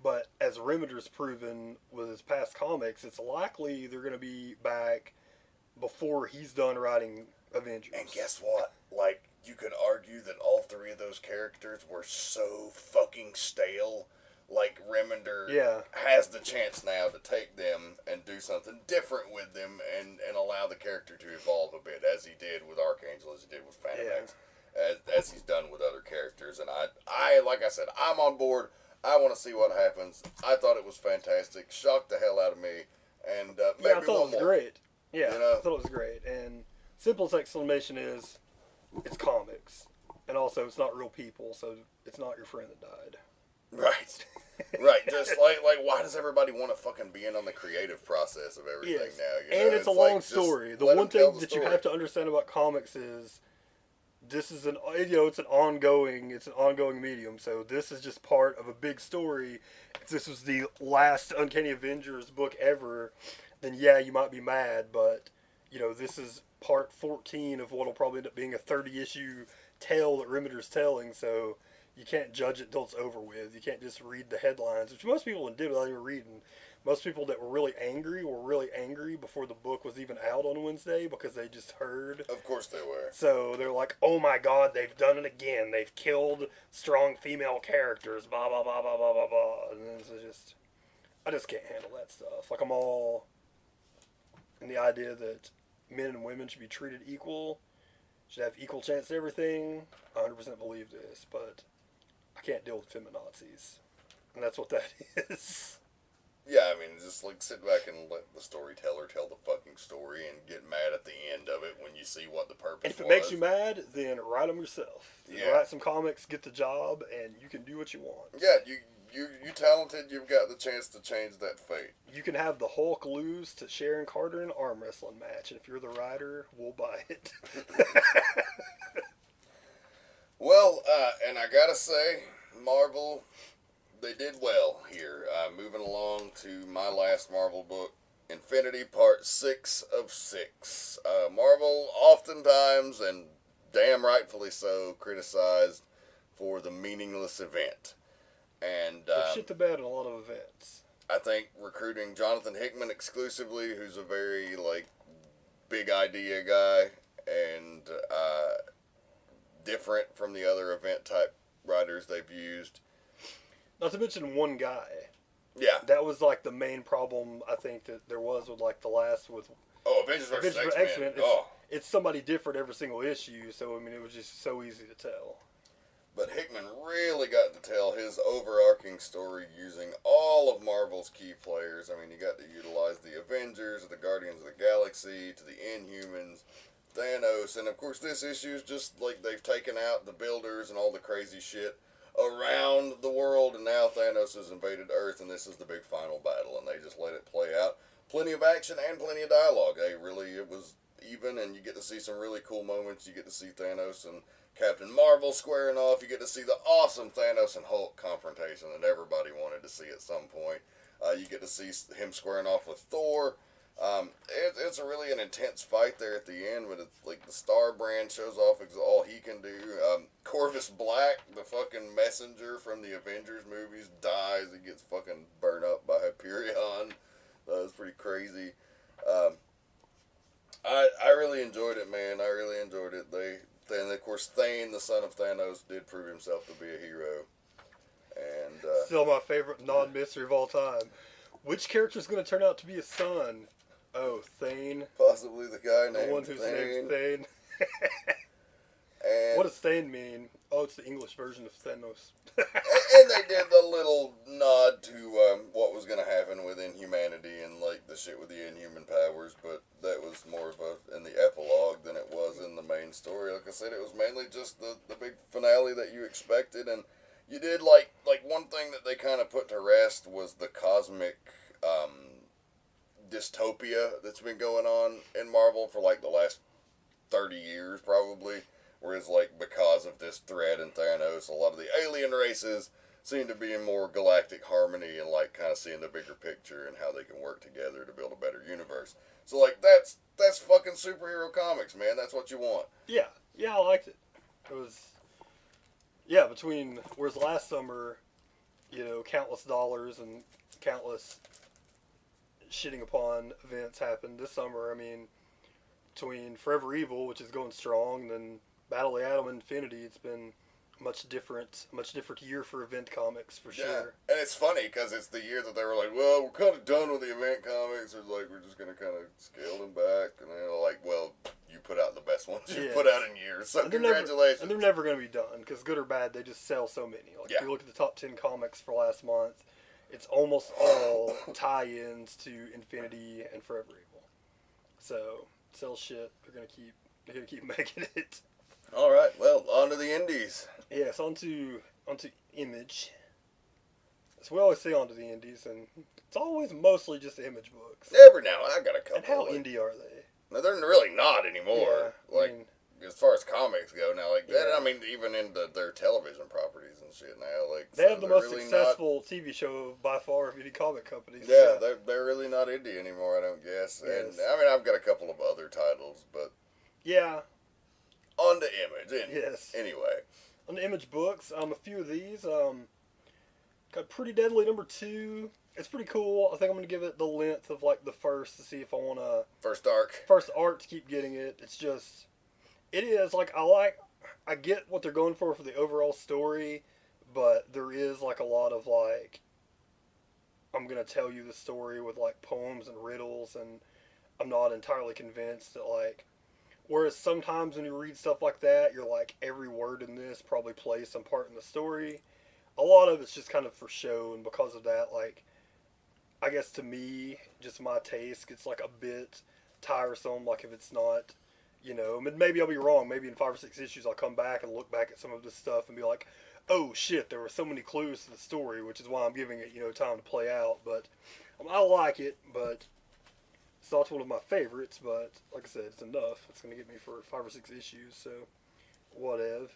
But as Remender's proven with his past comics, it's likely they're going to be back before he's done writing Avengers. And guess what? Like, you could argue that all three of those characters were so fucking stale. Like, Remender has the chance now to take them and do something different with them and allow the character to evolve a bit, as he did with Archangel, as he did with Phantom X, as he's done with other characters. And I like I said, I'm on board. I want to see what happens. I thought it was fantastic. Shocked the hell out of me. and maybe I thought one it was more. great. Yeah, You know? I thought it was great. And simplest explanation is, it's comics, and also it's not real people, so it's not your friend that died. Right. Right, just like why does everybody want to fucking be in on the creative process of everything Yes. now? And it's a long like, story. The let one them tell thing the that you story. have to understand about comics is this is it's an ongoing medium. So this is just part of a big story. If this was the last Uncanny Avengers book ever, then yeah, you might be mad, but this is part 14 of what'll probably end up being a 30-issue tale that Rimeter's telling, so you can't judge it until it's over with. You can't just read the headlines, which most people did without even reading. Most people that were really angry before the book was even out on Wednesday because they just heard. Of course they were. So they're like, oh my god, they've done it again. They've killed strong female characters, blah, blah, blah, blah, blah, blah, blah. And then it's I just can't handle that stuff. Like, I'm all in the idea that men and women should be treated equal, should have equal chance to everything. I 100% believe this, but I can't deal with feminazis. And that's what that is. Yeah, I mean, just like sit back and let the storyteller tell the fucking story and get mad at the end of it when you see what the purpose And if it was. makes you mad, then write them yourself. Yeah. Write some comics, get the job, and you can do what you want. Yeah, you talented, you've got the chance to change that fate. You can have the Hulk lose to Sharon Carter in an arm wrestling match, and if you're the writer, we'll buy it. Well, and I gotta say, Marvel, they did well here. Moving along to my last Marvel book, Infinity Part 6 of 6. Marvel, oftentimes, and damn rightfully so, criticized for the meaningless event. And They've shit the bed in a lot of events. I think recruiting Jonathan Hickman exclusively, who's a very, big idea guy, and different from the other event type writers they've used. Not to mention one guy. Yeah. That was the main problem I think that there was with the last with Avengers vs. X-Men. X-Men. It's somebody different every single issue, so I mean it was just so easy to tell. But Hickman really got to tell his overarching story using all of Marvel's key players. I mean, you got to utilize the Avengers, the Guardians of the Galaxy, to the Inhumans, Thanos, and of course this issue is just they've taken out the builders and all the crazy shit around the world, and now Thanos has invaded Earth, and this is the big final battle, and they just let it play out. Plenty of action and plenty of dialogue. It was even, and you get to see some really cool moments. You get to see Thanos and Captain Marvel squaring off. You get to see the awesome Thanos and Hulk confrontation that everybody wanted to see at some point. You get to see him squaring off with Thor. It's really an intense fight there at the end, but it's the Star Brand shows off all he can do. Corvus Black, the fucking messenger from the Avengers movies, dies. He gets fucking burnt up by Hyperion. That was pretty crazy. I really enjoyed it, man. I really enjoyed it. Then of course Thane, the son of Thanos, did prove himself to be a hero. And Still my favorite non-mystery of all time. Which character is going to turn out to be a son? Oh, Thane. possibly the guy The named one whose Thane. name's Thane. And What does Thane mean? Oh, it's the English version of Thanos. and they did the little nod to what was going to happen with Inhumanity and the shit with the Inhuman powers, but that was more of in the epilogue than it was in the main story. Like I said, it was mainly just the big finale that you expected, and you did like one thing that they kind of put to rest was the cosmic dystopia that's been going on in Marvel for the last 30 years probably. Whereas, because of this threat in Thanos, a lot of the alien races seem to be in more galactic harmony and, kind of seeing the bigger picture and how they can work together to build a better universe. So, that's fucking superhero comics, man. That's what you want. Yeah, I liked it. It was, whereas last summer, countless dollars and countless shitting upon events happened. This summer, I mean, between Forever Evil, which is going strong, and then Battle of the Atom and Infinity, it's been a much different year for event comics, for sure. And it's funny, because it's the year that they were like, well, we're kind of done with the event comics, or we're just going to kind of scale them back, and they're like, well, you put out the best ones you've put out in years, so congratulations. And they're never going to be done, because good or bad, they just sell so many. If you look at the top 10 comics for last month, it's almost all tie-ins to Infinity and Forever Evil. So sell shit. They're gonna keep making it. All right, well, on to the indies. Yes, onto Image. As we always say, onto the indies, and it's always mostly just Image books. Every now and I got a couple. And how indie are they? No, they're really not anymore. Yeah, like, as far as comics go now, like that. Yeah. I mean, even into their television properties and shit now. Like they have the most really successful TV show by far of any comic company. So yeah, they're really not indie anymore. I don't guess. Yes. And I mean, I've got a couple of other titles, but yeah. on to Image. Yes. Anyway, On the Image books, a few of these, got Pretty Deadly #2. It's pretty cool. I think I'm gonna give it the length of like the first to see if I want to first arc. First art to keep getting it. It's just, it is like I get what they're going for the overall story, but there is like a lot of like, I'm gonna tell you the story with like poems and riddles, and I'm not entirely convinced that like, whereas sometimes when you read stuff like that, you're like, every word in this probably plays some part in the story. A lot of it's just kind of for show, and because of that, like, I guess to me, just my taste gets like a bit tiresome. Like if it's not, maybe I'll be wrong. Maybe in 5 or 6 issues I'll come back and look back at some of this stuff and be like, oh shit, there were so many clues to the story, which is why I'm giving it, time to play out. But I like it, but it's not one of my favorites. But like I said, it's enough. It's going to get me for 5 or 6 issues, so whatever.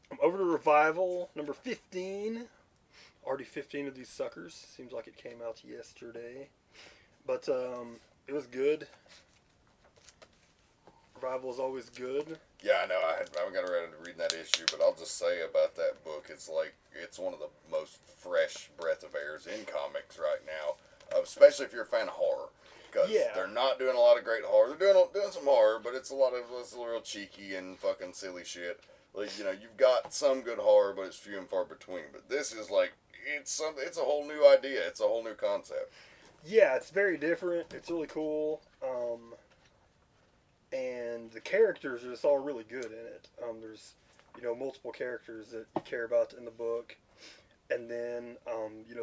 I'm over to Revival, number 15. Already 15 of these suckers. Seems like it came out yesterday. But it was good. Revival is always good. Yeah, I know. I haven't got around to reading that issue, but I'll just say about that book, it's like, it's one of the most fresh breath of airs in comics right now, especially if you're a fan of horror. Because they're not doing a lot of great horror. They're doing some horror, but it's a real cheeky and fucking silly shit. Like, you've got some good horror, but it's few and far between. But this is like, it's a whole new idea. It's a whole new concept. Yeah, it's very different. It's really cool. And the characters are just all really good in it. There's, multiple characters that you care about in the book. And then,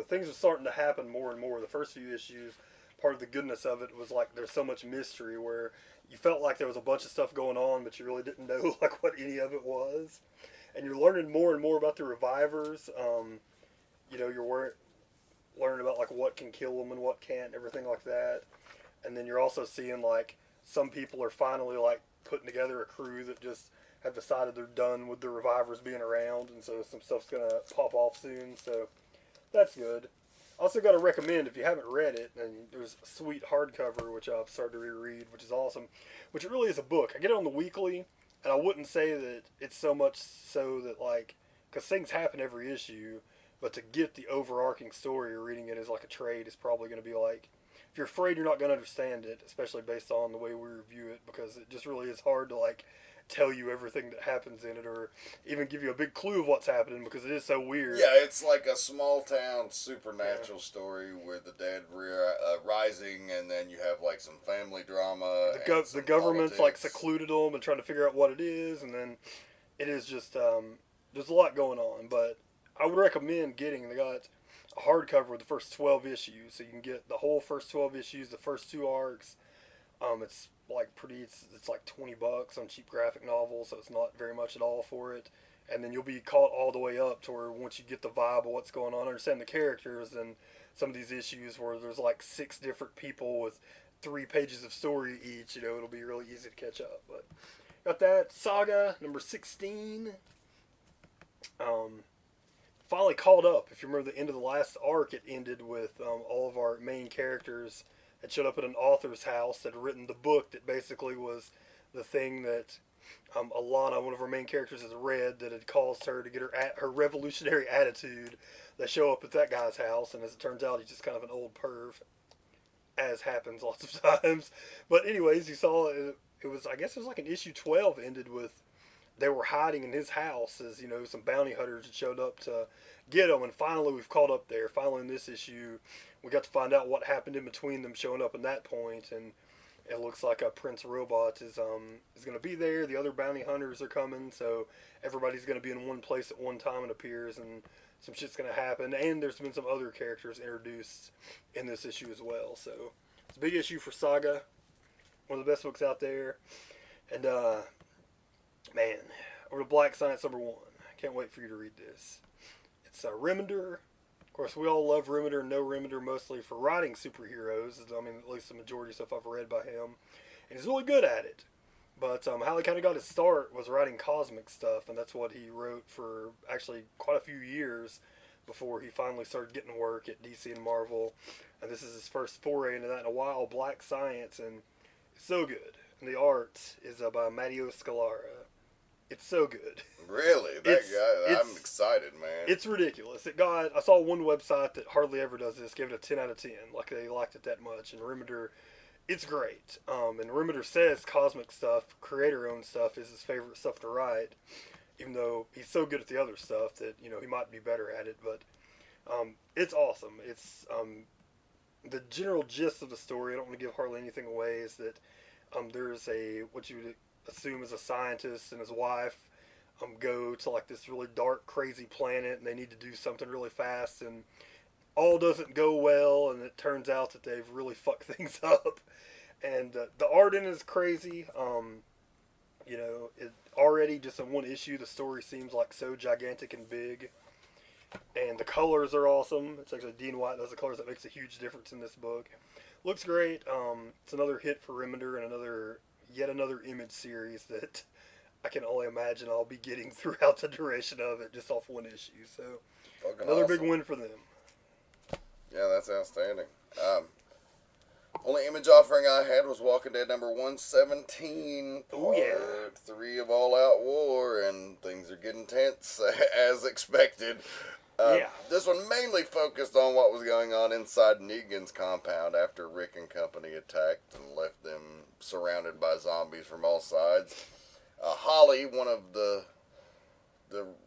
things are starting to happen more and more. The first few issues, part of the goodness of it was like there's so much mystery where you felt like there was a bunch of stuff going on, but you really didn't know like what any of it was. And you're learning more and more about the revivers. You're learning about like what can kill them and what can't, everything like that. And then you're also seeing like some people are finally like putting together a crew that just have decided they're done with the revivers being around, and so some stuff's gonna pop off soon. So that's good. Also got to recommend, if you haven't read it, and there's a sweet hardcover which I've started to reread, which is awesome, which it really is a book. I get it on the weekly, and I wouldn't say that it's so much so that like, because things happen every issue, but to get the overarching story, or reading it as like a trade is probably going to be like, if you're afraid you're not going to understand it, especially based on the way we review it, because it just really is hard to like tell you everything that happens in it, or even give you a big clue of what's happening, because it is so weird. Yeah, it's like a small town supernatural story with the dead rising, and then you have like some family drama. The government's like secluded them and trying to figure out what it is, and then it is just there's a lot going on. But I would recommend getting. They got a hardcover with the first 12 issues, so you can get the whole first 12 issues, the first 2 arcs. It's like it's like $20 on cheap graphic novels, so it's not very much at all for it. And then you'll be caught all the way up to where once you get the vibe of what's going on, understand the characters, and some of these issues where there's like 6 different people with 3 pages of story each, it'll be really easy to catch up. But got that. Saga number 16. Finally caught up. If you remember the end of the last arc, it ended with all of our main characters had showed up at an author's house that had written the book that basically was the thing that Alana, one of our main characters, has read that had caused her to get her revolutionary attitude. They show up at that guy's house, and as it turns out, he's just kind of an old perv, as happens lots of times. But anyways, you saw it was, I guess it was like an issue 12 ended with they were hiding in his house as, some bounty hunters had showed up to get them, and finally we've caught up there. Finally in this issue, we got to find out what happened in between them showing up in that point, and it looks like a Prince Robot is going to be there. The other bounty hunters are coming, so everybody's going to be in one place at one time, it appears, and some shit's going to happen. And there's been some other characters introduced in this issue as well. So it's a big issue for Saga. One of the best books out there. And, man, over to Black Science #1. Can't wait for you to read this. It's Remender. Of course, we all love Remender and know Remender mostly for writing superheroes. I mean, at least the majority of stuff I've read by him. And he's really good at it. But how he kind of got his start was writing cosmic stuff, and that's what he wrote for actually quite a few years before he finally started getting work at DC and Marvel. And this is his first foray into that in a while, Black Science, and it's so good. And the art is by Matteo Scalera. It's so good. Really? That guy, I'm excited, man. It's ridiculous. I saw one website that hardly ever does this, gave it a 10 out of 10. Like, they liked it that much. And Remender, it's great. And Remender says cosmic stuff, creator-owned stuff, is his favorite stuff to write. Even though he's so good at the other stuff that, he might be better at it. But it's awesome. It's the general gist of the story, I don't want to give hardly anything away, is that there's what you would assume is a scientist and his wife go to like this really dark, crazy planet, and they need to do something really fast, and all doesn't go well, and it turns out that they've really fucked things up. And the art in it is crazy. It already just in one issue, the story seems like so gigantic and big, and the colors are awesome. It's actually Dean White does the colors that makes a huge difference in this book. Looks great. It's another hit for Remender and yet another Image series that I can only imagine I'll be getting throughout the duration of it, just off one issue. So Fucking another awesome. big win for them. Yeah, that's outstanding. Only Image offering I had was Walking Dead #117, part 3 of All Out War, and things are getting tense as expected. This one mainly focused on what was going on inside Negan's compound after Rick and company attacked and left them surrounded by zombies from all sides. Holly, one of the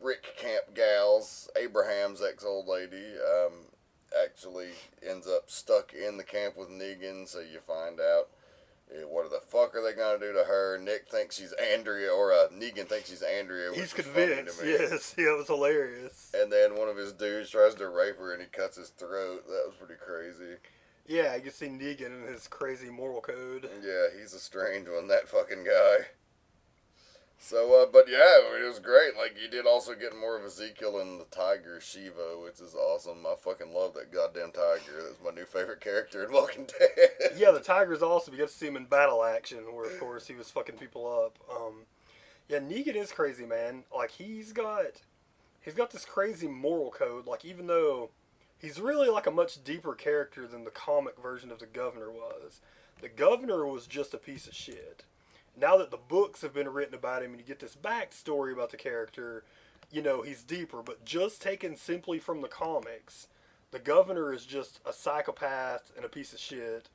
Rick camp gals, Abraham's ex-old lady, actually ends up stuck in the camp with Negan, so you find out what the fuck are they going to do to her. Nick thinks she's Andrea, or Negan thinks she's Andrea. He's convinced, yes. Yeah, it was hilarious. And then one of his dudes tries to rape her and he cuts his throat. That was pretty crazy. Yeah, you can see Negan in his crazy moral code. Yeah, he's a strange one, that fucking guy. So, but yeah, it was great. Like, you did also get more of Ezekiel and the tiger, Shiva, which is awesome. I fucking love that goddamn tiger. That's my new favorite character in Walking Dead. Yeah, the tiger's awesome. You get to see him in battle action, where, of course, he was fucking people up. Yeah, Negan is crazy, man. Like, he's got this crazy moral code. Like, even though he's really, like, a much deeper character than the comic version of the Governor was. The Governor was just a piece of shit. Now that the books have been written about him and you get this backstory about the character, he's deeper. But just taken simply from the comics, the Governor is just a psychopath and a piece of shit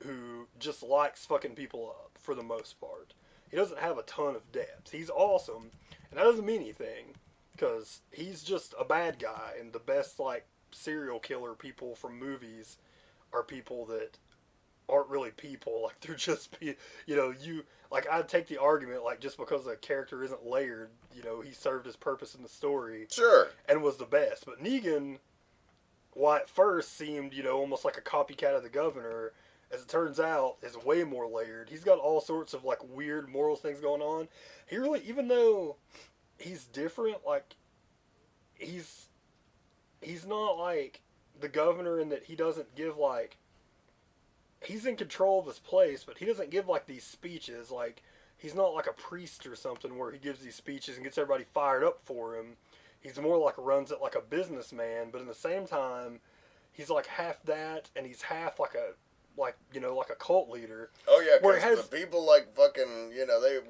who just likes fucking people up for the most part. He doesn't have a ton of depth. He's awesome, and that doesn't mean anything, because he's just a bad guy, and the best, like, serial killer people from movies are people that aren't really people. Like, they're just, I'd take the argument, like, just because a character isn't layered, he served his purpose in the story. Sure. And was the best. But Negan, while at first seemed, almost like a copycat of the Governor, as it turns out, is way more layered. He's got all sorts of, like, weird moral things going on. He really, even though he's different, like, he's not like the Governor in that he doesn't give, like, he's in control of his place, but he doesn't give, like, these speeches. Like, he's not like a priest or something where he gives these speeches and gets everybody fired up for him. He's more like runs it like a businessman, but in the same time, he's like half that, and he's half like a cult leader. Oh yeah, because the people like fucking,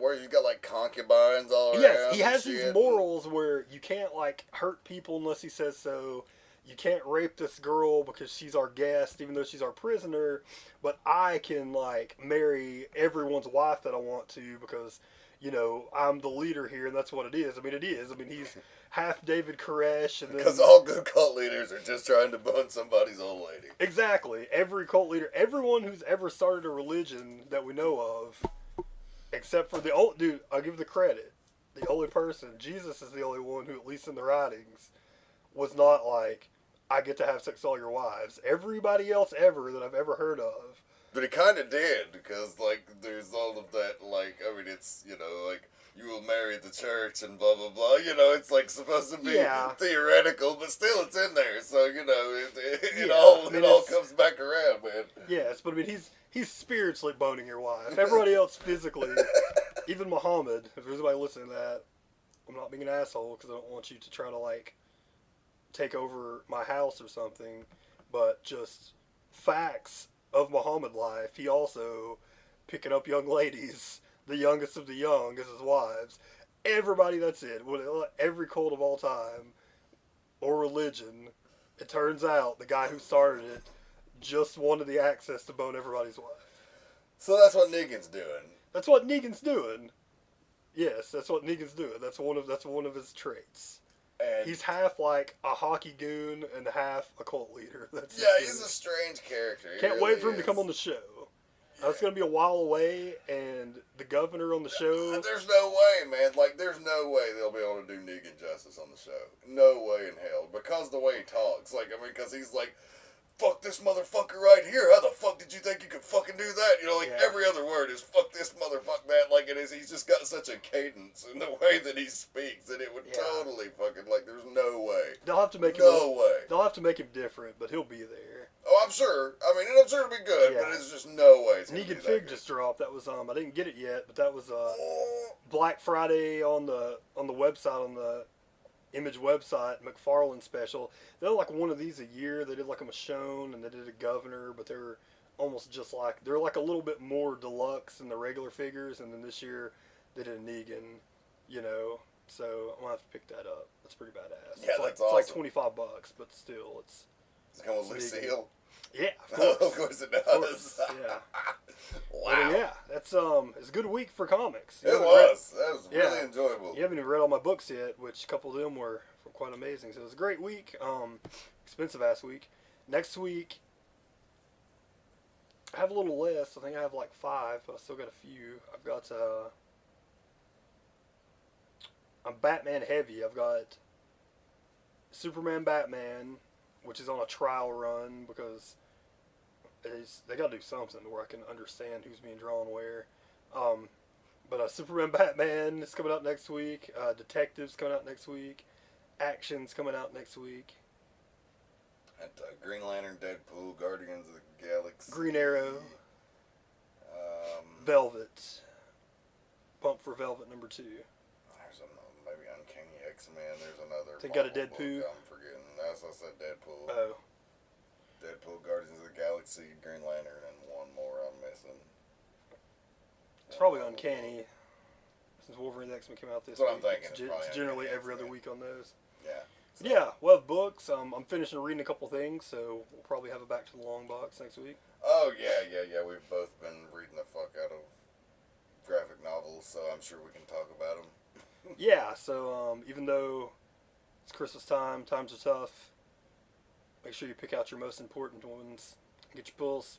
where you got like concubines all around. Yes, he has these morals where you can't like hurt people unless he says so. You can't rape this girl because she's our guest, even though she's our prisoner. But I can, like, marry everyone's wife that I want to because, I'm the leader here, and that's what it is. I mean, it is. I mean, he's half David Koresh. Because all good cult leaders are just trying to bone somebody's old lady. Exactly. Every cult leader, everyone who's ever started a religion that we know of, except for the old dude, I'll give the credit. The only person, Jesus is the only one who, at least in the writings, was not like, I get to have sex with all your wives. Everybody else ever that I've ever heard of. But it kind of did, because, like, there's all of that, like, I mean, it's, like, you will marry the church and blah, blah, blah. It's, like, supposed to be theoretical, but still it's in there. So, it all comes back around, man. Yes, but I mean, he's spiritually boning your wife. Everybody else physically, even Muhammad, if there's anybody listening to that, I'm not being an asshole because I don't want you to try to, like, take over my house or something, but just facts of Muhammad life. He also picking up young ladies, the youngest of the young as his wives. Everybody that's it, every cult of all time or religion, it turns out the guy who started it just wanted the access to bone everybody's wife. So that's what Negan's doing. That's what Negan's doing. Yes, that's what Negan's doing. That's one of his traits. And he's half like a hockey goon and half a cult leader. He's a strange character. Can't really wait for him to come on the show. It's going to be a while away, and the governor on the show... There's no way, man. Like, there's no way they'll be able to do Negan justice on the show. No way in hell. Because the way he talks. Like, I mean, because he's like, fuck this motherfucker right here. How the fuck did you think you could fucking do that? Every other word is fuck this motherfucker that. Like, it is. He's just got such a cadence in the way that he speaks that it would totally fucking, like, there's no way. They'll have to make They'll have to make him different, but he'll be there. Oh, I'm sure. I mean, I'm sure it'll be good, but it's just no way. Negan Fig just dropped. That was I didn't get it yet, but that was Black Friday on the website, on the Image website, McFarlane special. They're like one of these a year. They did like a Michonne and they did a Governor, but they're almost just like, they're like a little bit more deluxe than the regular figures. And then this year they did a Negan, so I'm gonna have to pick that up. That's pretty badass. Yeah, it's awesome. It's like $25, but still, Does it come with Lucille? Yeah, of course. Of course it does. Yeah. Wow. Yeah, that's it's a good week for comics. That was really enjoyable. You haven't even read all my books yet, which a couple of them were quite amazing. So it was a great week. Expensive ass week. Next week, I have a little less. I think I have like 5, but I still got a few. I've got I'm Batman heavy. I've got Superman Batman, which is on a trial run because they got to do something where I can understand who's being drawn where. But Superman Batman is coming out next week. Detectives coming out next week. Action's coming out next week. And Green Lantern, Deadpool, Guardians of the Galaxy. Green Arrow. Velvet. Pump for Velvet number 2. There's maybe Uncanny X-Men. There's another. They got a Deadpool. I'm forgetting. That's what I said, Deadpool. Oh. Deadpool, Guardians of the Galaxy, Green Lantern, and one more I'm missing. It's probably Uncanny. Since Wolverine X-Men came out this week. That's what I'm thinking. It's generally every other week on those. Yeah. So. Yeah, we'll have books. I'm finishing reading a couple things, so we'll probably have it back to the long box next week. Oh, yeah. We've both been reading the fuck out of graphic novels, so I'm sure we can talk about them. Yeah, so even though it's Christmas time, times are tough, make sure you pick out your most important ones. Get your pulls.